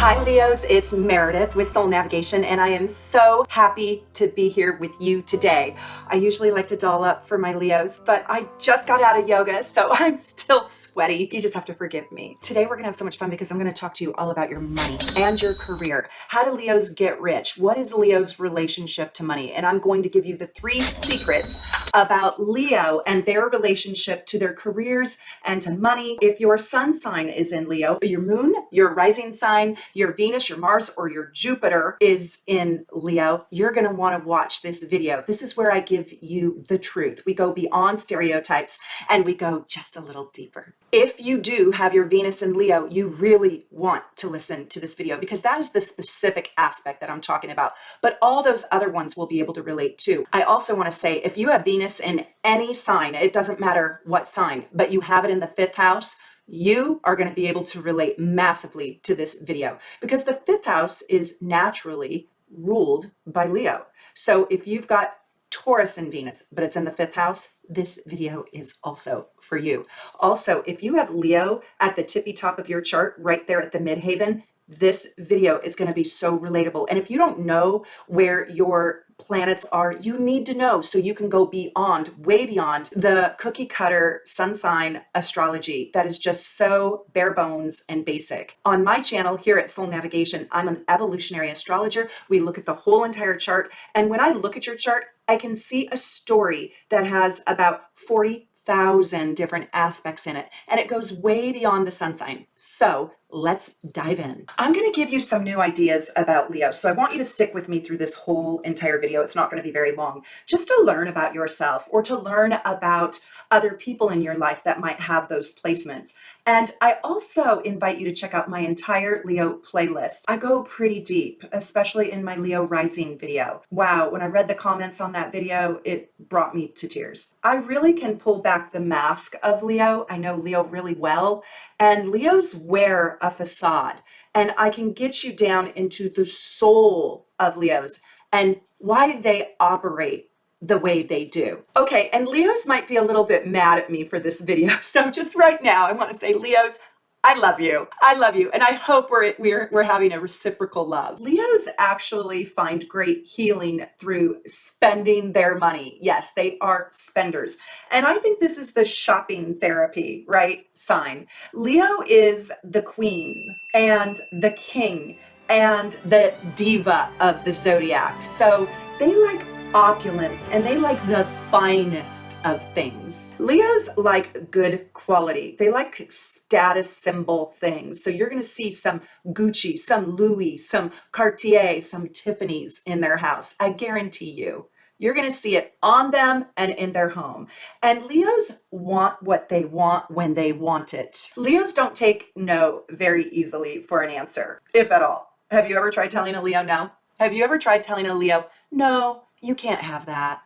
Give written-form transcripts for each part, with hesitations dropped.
Hi Leos, it's Meredith with Soul Navigation, and I am so happy to be here with you today. I usually like to doll up for my Leos, but I just got out of yoga, so I'm still sweaty. You just have to forgive me. Today we're gonna have so much fun because I'm gonna talk to you all about your money and your career. How do Leos get rich? What is Leo's relationship to money? And I'm going to give you the 3 secrets about Leo and their relationship to their careers and to money. If your sun sign is in Leo, your moon, your rising sign, your Venus, your Mars, or your Jupiter is in Leo, you're going to want to watch this video. This is where I give you the truth. We go beyond stereotypes and we go just a little deeper. If you do have your Venus in Leo, you really want to listen to this video because that is the specific aspect that I'm talking about. But all those other ones will be able to relate too. I also want to say, if you have Venus in any sign, it doesn't matter what sign, but you have it in the 5th house, you are going to be able to relate massively to this video because the 5th house is naturally ruled by Leo. So if you've got Taurus and Venus, but it's in the 5th house, this video is also for you. Also, if you have Leo at the tippy top of your chart, right there at the midheaven, this video is going to be so relatable. And if you don't know where your planets are, you need to know so you can go beyond, way beyond the cookie cutter sun sign astrology that is just so bare bones and basic. On my channel here at Soul Navigation, I'm an evolutionary astrologer. We look at the whole entire chart. And when I look at your chart, I can see a story that has about 40,000 different aspects in it, and it goes way beyond the sun sign. So let's dive in. I'm going to give you some new ideas about Leo. So I want you to stick with me through this whole entire video. It's not going to be very long, just to learn about yourself or to learn about other people in your life that might have those placements. And I also invite you to check out my entire Leo playlist. I go pretty deep, especially in my Leo rising video. Wow, when I read the comments on that video, it brought me to tears. I really can pull back the mask of Leo. I know Leo really well, and Leos wear a facade, and I can get you down into the soul of Leos and why they operate the way they do. Okay, and Leos might be a little bit mad at me for this video. So just right now, I want to say, Leos, I love you. I love you. And I hope we're having a reciprocal love. Leos actually find great healing through spending their money. Yes, they are spenders. And I think this is the shopping therapy, right? Sign. Leo is the queen and the king and the diva of the zodiac. So they like opulence and they like the finest of things. Leos like good quality. They like status symbol things. So you're going to see some Gucci, some Louis, some Cartier, some Tiffany's in their house. I guarantee you. You're going to see it on them and in their home. And Leos want what they want when they want it. Leos don't take no very easily for an answer, if at all. Have you ever tried telling a Leo no? Have you ever tried telling a Leo, no, you can't have that?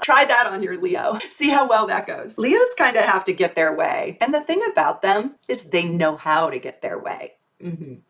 Try that on your Leo. See how well that goes. Leos kind of have to get their way. And the thing about them is they know how to get their way.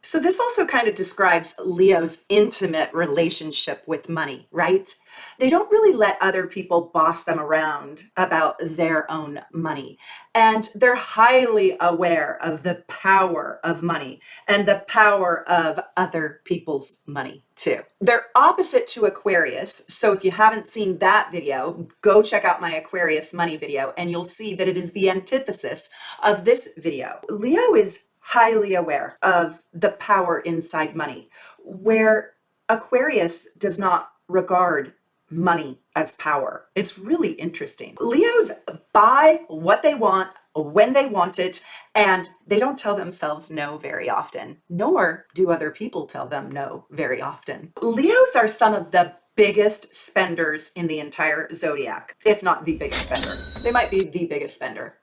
So this also kind of describes Leo's intimate relationship with money, right? They don't really let other people boss them around about their own money. And they're highly aware of the power of money and the power of other people's money too. They're opposite to Aquarius. So if you haven't seen that video, go check out my Aquarius money video and you'll see that it is the antithesis of this video. Leo is highly aware of the power inside money, where Aquarius does not regard money as power. It's really interesting. Leos buy what they want when they want it, and they don't tell themselves no very often, nor do other people tell them no very often. Leos are some of the biggest spenders in the entire zodiac, if not the biggest spender. They might be the biggest spender.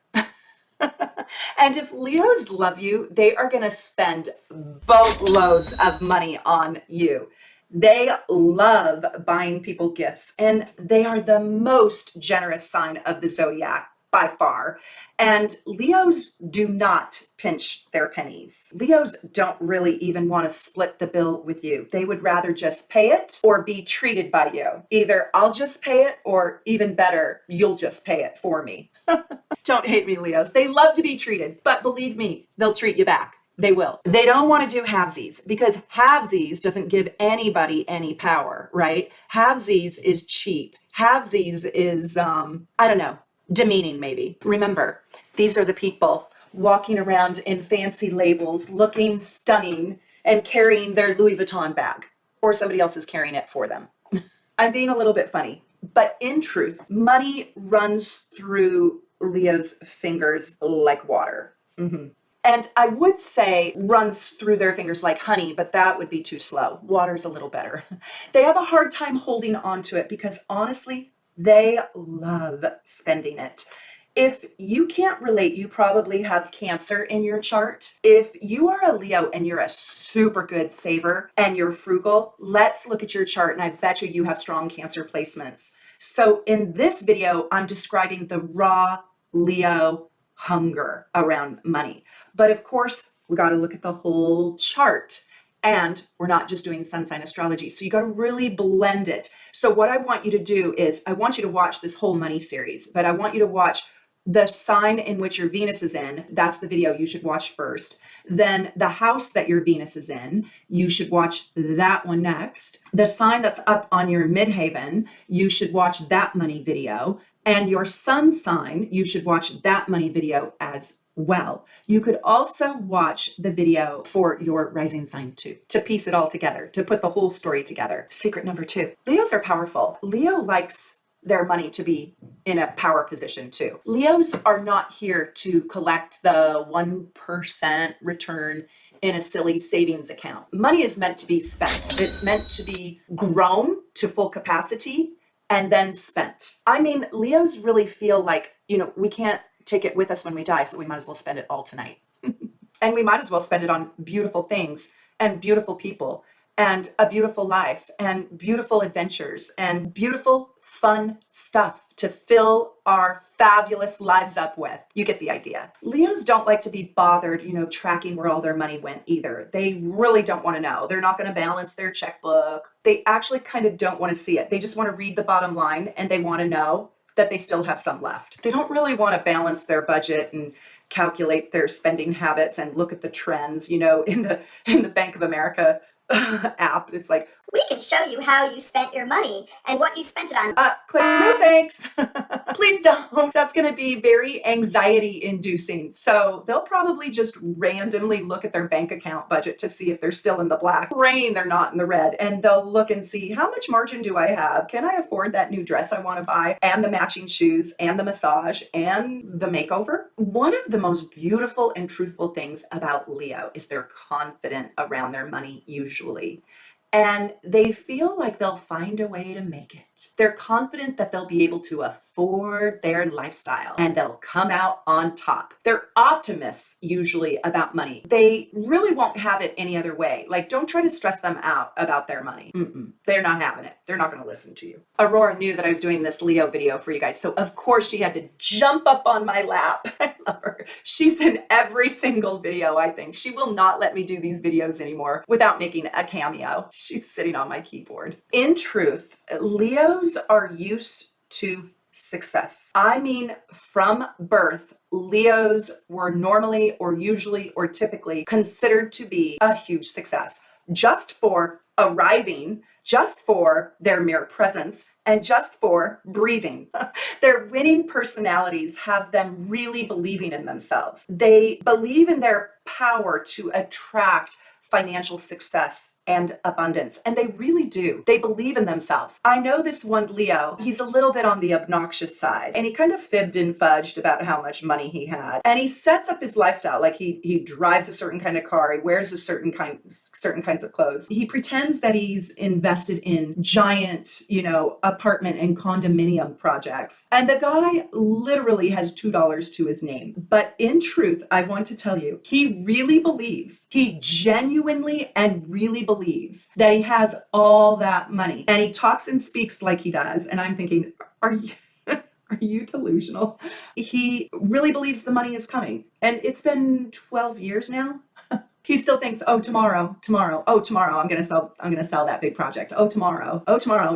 And if Leos love you, they are going to spend boatloads of money on you. They love buying people gifts, and they are the most generous sign of the zodiac by far. And Leos do not pinch their pennies. Leos don't really even want to split the bill with you. They would rather just pay it or be treated by you. Either I'll just pay it, or even better, you'll just pay it for me. Don't hate me, Leos. They love to be treated, but believe me, they'll treat you back. They will. They don't want to do halvesies because halvesies doesn't give anybody any power, right? Halvesies is cheap. Halvesies is, I don't know, demeaning maybe. Remember, these are the people walking around in fancy labels, looking stunning and carrying their Louis Vuitton bag, or somebody else is carrying it for them. I'm being a little bit funny, but in truth, money runs through Leo's fingers like water. And I would say runs through their fingers like honey, but that would be too slow. Water's a little better. They have a hard time holding on to it because honestly, they love spending it. If you can't relate, you probably have Cancer in your chart. If you are a Leo and you're a super good saver and you're frugal, let's look at your chart and I bet you have strong Cancer placements. So in this video, I'm describing the raw Leo hunger around money. But of course, we got to look at the whole chart. And we're not just doing sun sign astrology. So you got to really blend it. So what I want you to do is I want you to watch this whole money series, but I want you to watch the sign in which your Venus is in. That's the video you should watch first. Then the house that your Venus is in, you should watch that one next. The sign that's up on your midheaven, you should watch that money video. And your sun sign, you should watch that money video as well. You could also watch the video for your rising sign too, to piece it all together, to put the whole story together. Secret number 2, Leos are powerful. Leo likes their money to be in a power position too. Leos are not here to collect the 1% return in a silly savings account. Money is meant to be spent. It's meant to be grown to full capacity and then spent. I mean, Leos really feel like, we can't take it with us when we die, so we might as well spend it all tonight. And we might as well spend it on beautiful things and beautiful people and a beautiful life and beautiful adventures and beautiful fun stuff to fill our fabulous lives up with. You get the idea. Leos don't like to be bothered, tracking where all their money went either. They really don't want to know. They're not going to balance their checkbook. They actually kind of don't want to see it. They just want to read the bottom line and they want to know that they still have some left. They don't really want to balance their budget and calculate their spending habits and look at the trends, in the Bank of America app. It's like, we can show you how you spent your money and what you spent it on. Click no thanks. Please don't. That's going to be very anxiety inducing. So they'll probably just randomly look at their bank account budget to see if they're still in the black, praying they're not in the red. And they'll look and see, how much margin do I have? Can I afford that new dress I want to buy and the matching shoes and the massage and the makeover? One of the most beautiful and truthful things about Leo is they're confident around their money usually. And they feel like they'll find a way to make it. They're confident that they'll be able to afford their lifestyle and they'll come out on top. They're optimists usually about money. They really won't have it any other way. Like, don't try to stress them out about their money. They're not having it. They're not going to listen to you. Aurora knew that I was doing this Leo video for you guys. So of course she had to jump up on my lap. I love her. She's in every single video, I think. She will not let me do these videos anymore without making a cameo. She's sitting on my keyboard. In truth, Leos are used to success. I mean, from birth, Leos were normally or usually or typically considered to be a huge success just for arriving, just for their mere presence, and just for breathing. Their winning personalities have them really believing in themselves. They believe in their power to attract financial success and abundance. And they really do. They believe in themselves. I know this one Leo, he's a little bit on the obnoxious side and he kind of fibbed and fudged about how much money he had. And he sets up his lifestyle like he drives a certain kind of car, he wears a certain kinds of clothes. He pretends that he's invested in giant, apartment and condominium projects. And the guy literally has $2 to his name. But in truth, I want to tell you, he really believes, he genuinely and really believes that he has all that money. And he talks and speaks like he does. And I'm thinking, are you delusional? He really believes the money is coming. And it's been 12 years now. He still thinks, oh, tomorrow, oh, tomorrow, I'm going to sell that big project. Oh, tomorrow.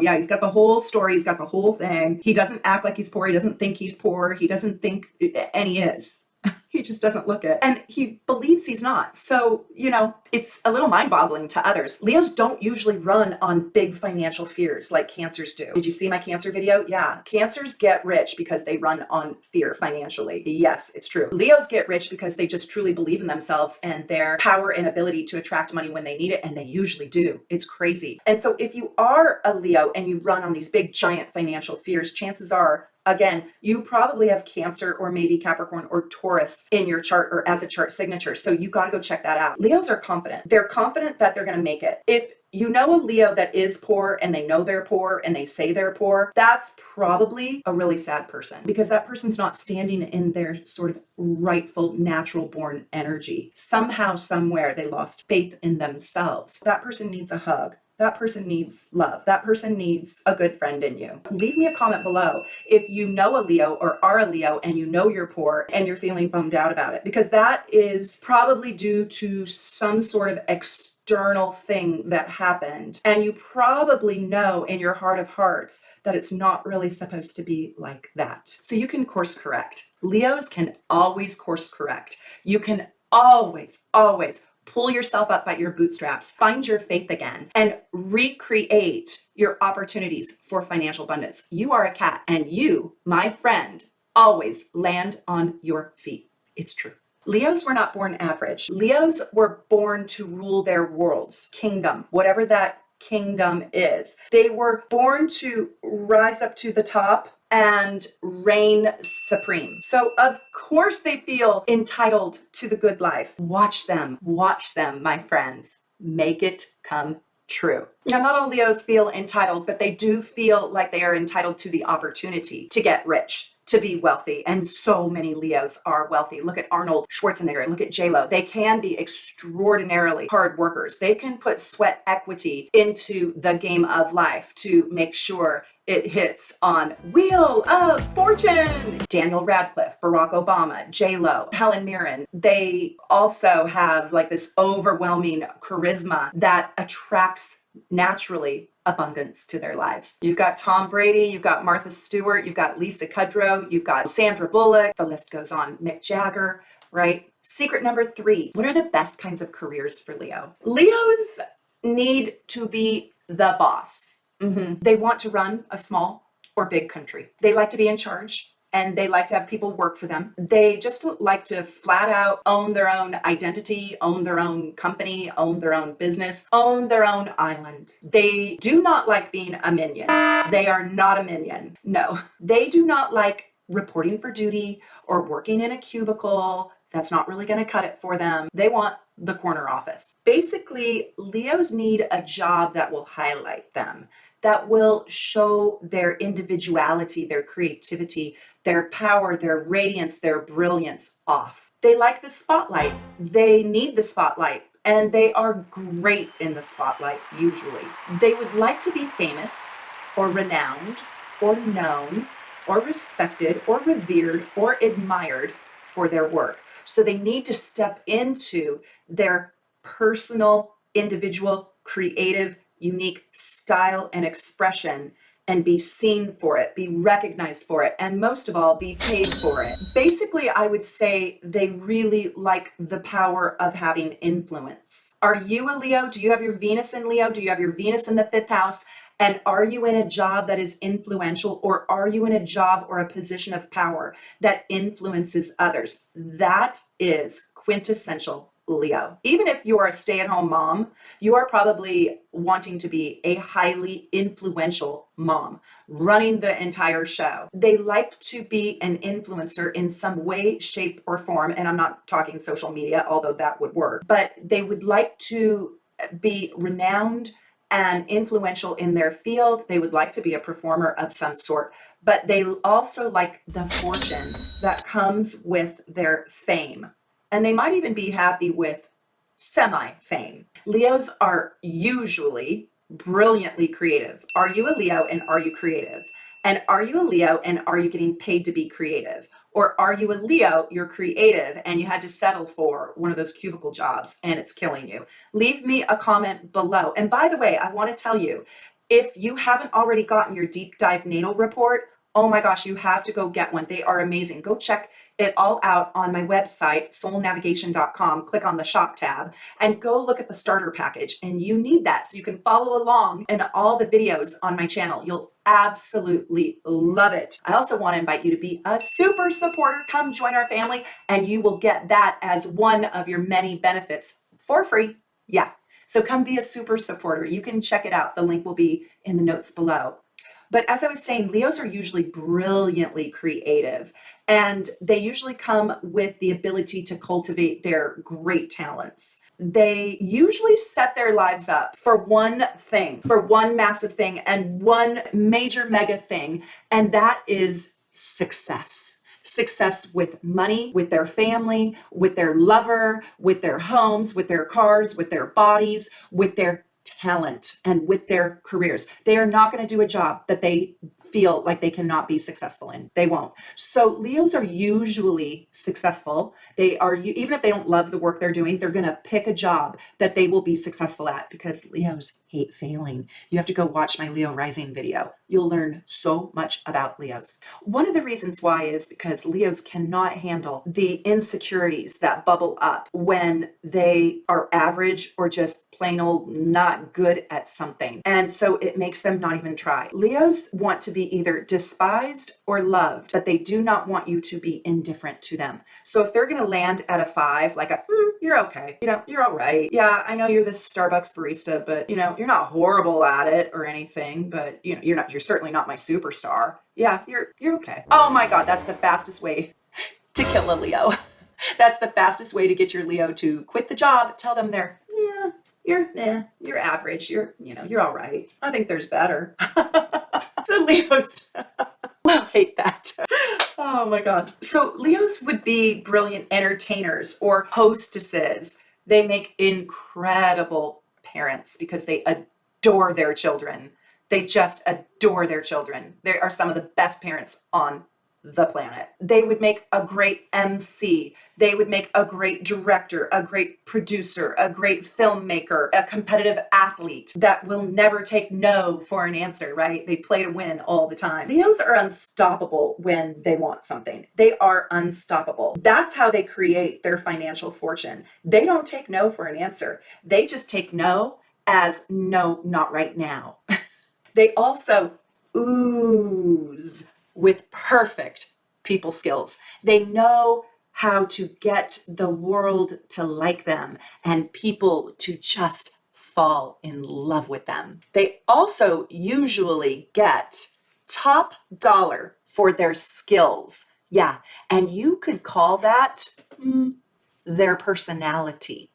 Yeah, he's got the whole story. He's got the whole thing. He doesn't act like he's poor. He doesn't think he's poor. He doesn't think, and he is. He just doesn't look it. And he believes he's not. So, it's a little mind-boggling to others. Leos don't usually run on big financial fears like Cancers do. Did you see my Cancer video? Yeah. Cancers get rich because they run on fear financially. Yes, it's true. Leos get rich because they just truly believe in themselves and their power and ability to attract money when they need it, and they usually do. It's crazy. And so if you are a Leo and you run on these big, giant financial fears, chances are, again, you probably have Cancer or maybe Capricorn or Taurus in your chart or as a chart signature. So you got to go check that out. Leos are confident. They're confident that they're going to make it. If you know a Leo that is poor and they know they're poor and they say they're poor, that's probably a really sad person, because that person's not standing in their sort of rightful natural born energy. Somehow, somewhere they lost faith in themselves. That person needs a hug. That person needs love. That person needs a good friend in you. Leave me a comment below if you know a Leo or are a Leo and you know you're poor and you're feeling bummed out about it, because that is probably due to some sort of external thing that happened. And you probably know in your heart of hearts that it's not really supposed to be like that. So you can course correct. Leos can always course correct. You can always pull yourself up by your bootstraps, find your faith again, and recreate your opportunities for financial abundance. You are a cat, and you, my friend, always land on your feet. It's true. Leos were not born average. Leos were born to rule their worlds, kingdom, whatever that kingdom is. They were born to rise up to the top and reign supreme. So of course they feel entitled to the good life. Watch them, my friends. Make it come true. Now, not all Leos feel entitled, but they do feel like they are entitled to the opportunity to get rich, to be wealthy. And so many Leos are wealthy. Look at Arnold Schwarzenegger, look at J-Lo. They can be extraordinarily hard workers. They can put sweat equity into the game of life to make sure it hits on Wheel of Fortune. Daniel Radcliffe, Barack Obama, J-Lo, Helen Mirren. They also have like this overwhelming charisma that attracts naturally abundance to their lives. You've got Tom Brady, you've got Martha Stewart, you've got Lisa Kudrow, you've got Sandra Bullock, the list goes on, Mick Jagger, right? Secret number 3, what are the best kinds of careers for Leo? Leos need to be the boss. They want to run a small or big country. They like to be in charge, and they like to have people work for them. They just like to flat out own their own identity, own their own company, own their own business, own their own island. They do not like being a minion. They are not a minion. No, they do not like reporting for duty or working in a cubicle. That's not really going to cut it for them. They want the corner office. Basically, Leos need a job that will highlight them, that will show their individuality, their creativity, their power, their radiance, their brilliance off. They like the spotlight. They need the spotlight, and they are great in the spotlight usually. They would like to be famous or renowned or known or respected or revered or admired for their work. So they need to step into their personal, individual, creative, unique style and expression and be seen for it, be recognized for it, and most of all, be paid for it. Basically, I would say they really like the power of having influence. Are you a Leo? Do you have your Venus in Leo? Do you have your Venus in the 5th house? And are you in a job that is influential, or are you in a job or a position of power that influences others? That is quintessential Leo. Even if you are a stay-at-home mom, you are probably wanting to be a highly influential mom, running the entire show. They like to be an influencer in some way, shape, or form. And I'm not talking social media, although that would work, but they would like to be renowned and influential in their field. They would like to be a performer of some sort, but they also like the fortune that comes with their fame. And they might even be happy with semi-fame. Leos are usually brilliantly creative. Are you a Leo and are you creative? And are you a Leo and are you getting paid to be creative? Or are you a Leo, you're creative, and you had to settle for one of those cubicle jobs and it's killing you? Leave me a comment below. And by the way, I want to tell you, if you haven't already gotten your deep dive natal report, oh my gosh, you have to go get one. They are amazing. Go check it all out on my website, soulnavigation.com. Click on the shop tab and go look at the starter package. And you need that so you can follow along in all the videos on my channel. You'll absolutely love it. I also want to invite you to be a super supporter. Come join our family and you will get that as one of your many benefits for free. Yeah. So come be a super supporter. You can check it out. The link will be in the notes below. But as I was saying, Leos are usually brilliantly creative, and they usually come with the ability to cultivate their great talents. They usually set their lives up for one thing, for one massive thing and one major mega thing, and that is success. Success with money, with their family, with their lover, with their homes, with their cars, with their bodies, with their talent, and with their careers. They are not going to do a job that they feel like they cannot be successful in. They won't. So Leos are usually successful. They are, even if they don't love the work they're doing, they're going to pick a job that they will be successful at, because Leos hate failing. You have to go watch my Leo rising video. You'll learn so much about Leos. One of the reasons why is because Leos cannot handle the insecurities that bubble up when they are average or just plain old not good at something. And so it makes them not even try. Leos want to be either despised or loved, but they do not want you to be indifferent to them. So if they're going to land at a 5, like a, you're okay. You're all right. Yeah, I know you're this Starbucks barista, but you're not horrible at it or anything, but you're certainly not my superstar. Yeah, you're okay. Oh my God, that's the fastest way to kill a Leo. That's the fastest way to get your Leo to quit the job. Tell them you're average. You're all right. I think there's better. The Leos will hate that. Oh my God. So Leos would be brilliant entertainers or hostesses. They make incredible parents because they adore their children. They just adore their children. They are some of the best parents on the planet. They would make a great MC. They would make a great director, a great producer, a great filmmaker, a competitive athlete that will never take no for an answer, right? They play to win all the time. Leos are unstoppable when they want something. They are unstoppable. That's how they create their financial fortune. They don't take no for an answer. They just take no as no, not right now. They also ooze with perfect people skills. They know how to get the world to like them and people to just fall in love with them. They also usually get top dollar for their skills. Yeah, and you could call that their personality.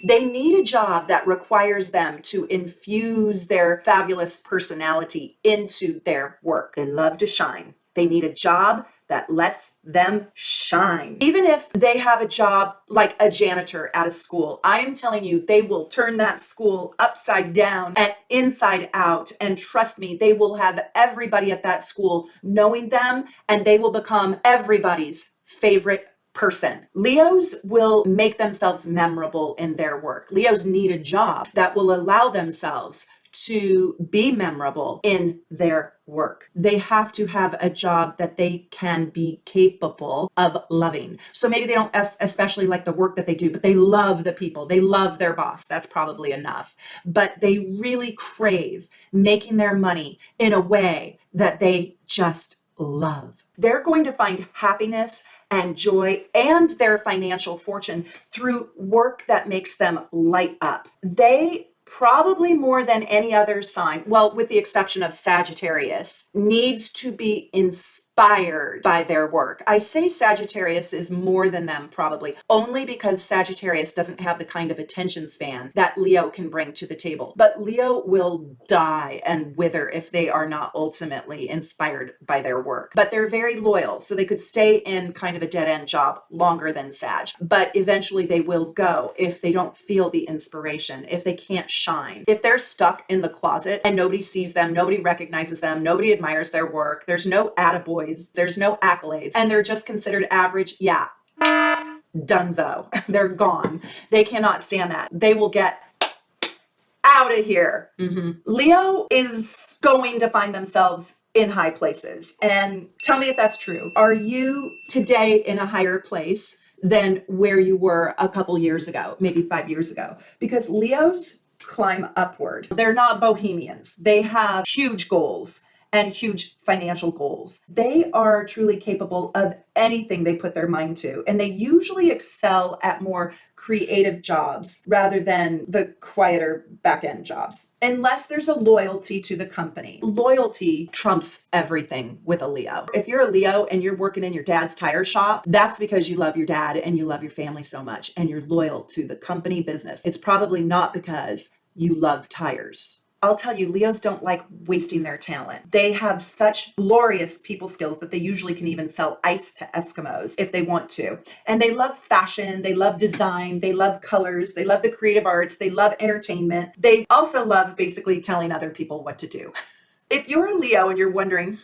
They need a job that requires them to infuse their fabulous personality into their work. They love to shine. They need a job that lets them shine. Even if they have a job like a janitor at a school, I am telling you, they will turn that school upside down and inside out. And trust me, they will have everybody at that school knowing them, and they will become everybody's favorite person. Leos will make themselves memorable in their work. Leos need a job that will allow themselves to be memorable in their work. They have to have a job that they can be capable of loving. So maybe they don't especially like the work that they do, but they love the people. They love their boss. That's probably enough. But they really crave making their money in a way that they just love. They're going to find happiness and joy and their financial fortune through work that makes them light up. They probably more than any other sign, well, with the exception of Sagittarius, needs to be inspired by their work. I say Sagittarius is more than them probably, only because Sagittarius doesn't have the kind of attention span that Leo can bring to the table. But Leo will die and wither if they are not ultimately inspired by their work. But they're very loyal, so they could stay in kind of a dead-end job longer than Sag. But eventually they will go if they don't feel the inspiration, if they can't shine. If they're stuck in the closet and nobody sees them, nobody recognizes them, nobody admires their work, there's no attaboys, there's no accolades, and they're just considered average, yeah, dunzo. They're gone. They cannot stand that. They will get out of here. Leo is going to find themselves in high places. And tell me if that's true. Are you today in a higher place than where you were a couple years ago, maybe 5 years ago? Because Leos climb upward. They're not bohemians. They have huge goals and huge financial goals. They are truly capable of anything they put their mind to, and they usually excel at more creative jobs rather than the quieter back end jobs, unless there's a loyalty to the company. Loyalty trumps everything with a Leo. If you're a Leo and you're working in your dad's tire shop, that's because you love your dad and you love your family so much and you're loyal to the company business. It's probably not because you love tires. I'll tell you, Leos don't like wasting their talent. They have such glorious people skills that they usually can even sell ice to Eskimos if they want to. And they love fashion, they love design, they love colors, they love the creative arts, they love entertainment. They also love basically telling other people what to do. If you're a Leo and you're wondering,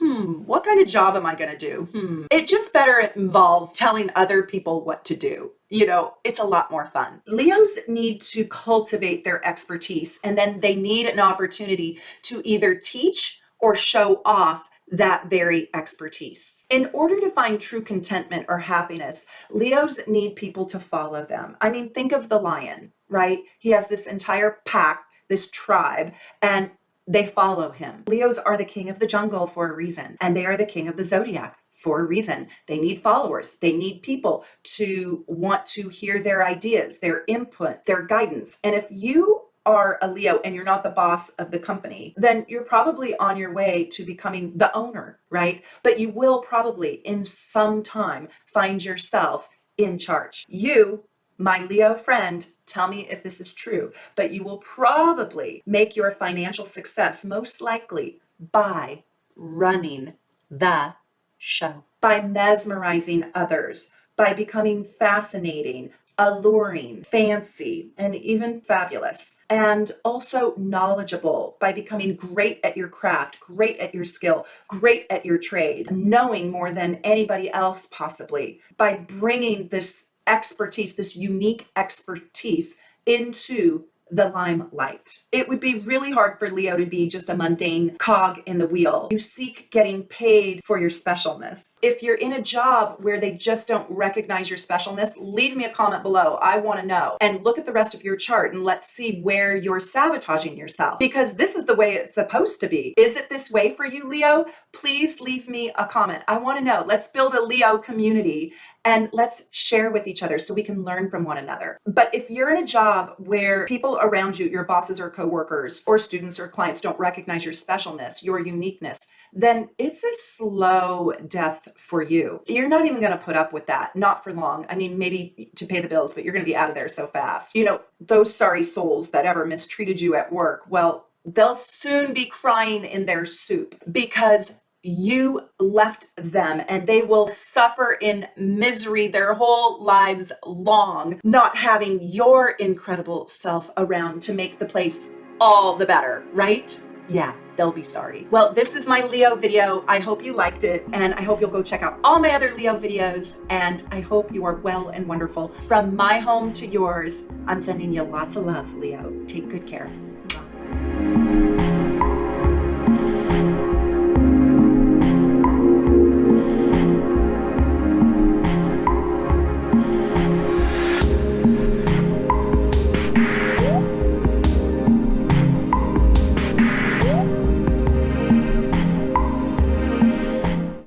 what kind of job am I going to do? It just better involve telling other people what to do. You know, it's a lot more fun. Leos need to cultivate their expertise, and then they need an opportunity to either teach or show off that very expertise. In order to find true contentment or happiness, Leos need people to follow them. I mean, think of the lion, right? He has this entire pack, this tribe, and they follow him. Leos are the king of the jungle for a reason, and they are the king of the zodiac for a reason. They need followers. They need people to want to hear their ideas, their input, their guidance. And if you are a Leo and you're not the boss of the company, then you're probably on your way to becoming the owner, right? But you will probably in some time find yourself in charge. You, my Leo friend, tell me if this is true, but you will probably make your financial success most likely by running the show, by mesmerizing others, by becoming fascinating, alluring, fancy, and even fabulous, and also knowledgeable by becoming great at your craft, great at your skill, great at your trade, knowing more than anybody else possibly, by bringing this expertise, this unique expertise into the limelight. It would be really hard for Leo to be just a mundane cog in the wheel. You seek getting paid for your specialness. If you're in a job where they just don't recognize your specialness, leave me a comment below. I want to know. And look at the rest of your chart and let's see where you're sabotaging yourself, because this is the way it's supposed to be. Is it this way for you, Leo? Please leave me a comment. I want to know. Let's build a Leo community and let's share with each other so we can learn from one another. But if you're in a job where people around you, your bosses or coworkers or students or clients don't recognize your specialness, your uniqueness, then it's a slow death for you. You're not even going to put up with that, not for long. I mean, maybe to pay the bills, but you're going to be out of there so fast. You know, those sorry souls that ever mistreated you at work, well, they'll soon be crying in their soup because you left them, and they will suffer in misery their whole lives long, not having your incredible self around to make the place all the better, right? Yeah, they'll be sorry. Well, this is my Leo video. I hope you liked it, and I hope you'll go check out all my other Leo videos, and I hope you are well and wonderful. From my home to yours, I'm sending you lots of love, Leo. Take good care.